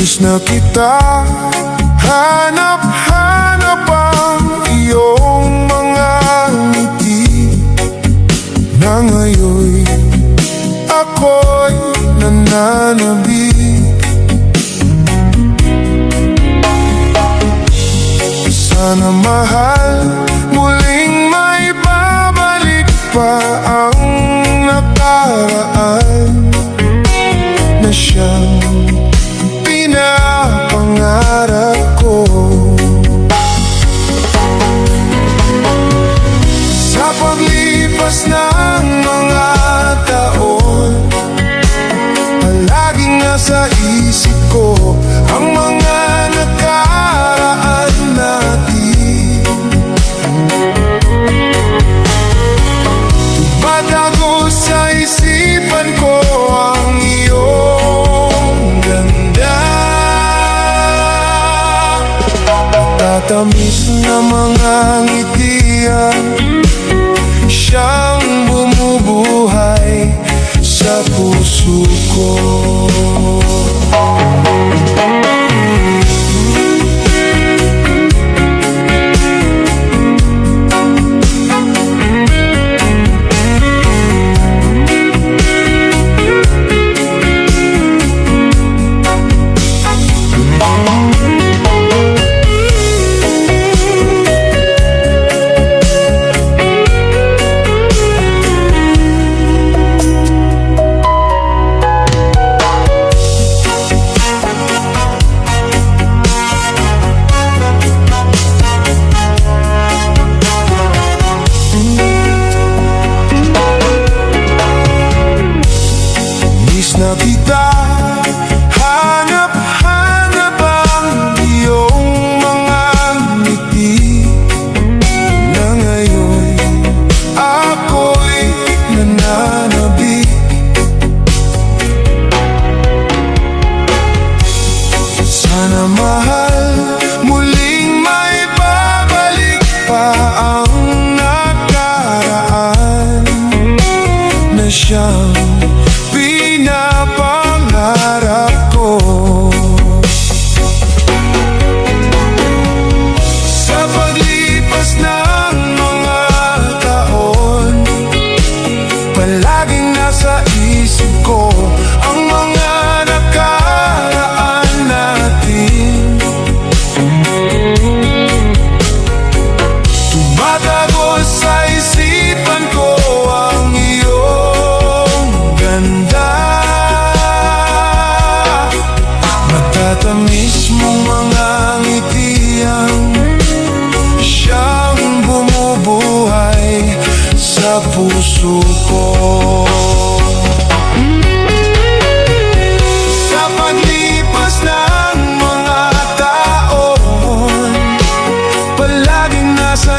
Miss na kita, hanap-hanap ang iyong mga ngiti, na ngayon ako'y nananabik. Sana mahal, muling may babalik pa ang nakaraan na siyang pinapangarap ko. Sa paglipas ng mga taon, palaging nasa isip ko ang mga nakaraan natin. Patago sa isipan ko ang iyong ganda, tatamis na mga ngitian, siyang bumubuhay sa puso ko. Na kita, hanap-hanap ang iyong mga ngiti, na ngayon ako'y nananabik. Sana mahal, muling may babalik pa ang nakaraan na siyang pinapangarap ko. Sa paglipas ng mga taon, palaging nasa isip ko ang mga nakaraan natin. Tumatago sa isipan ko ang iyong ganda, matatamis mong mga ngitian, siyang bumubuhay sa puso ko. Sa paglipas ng mga taon, palaging nasa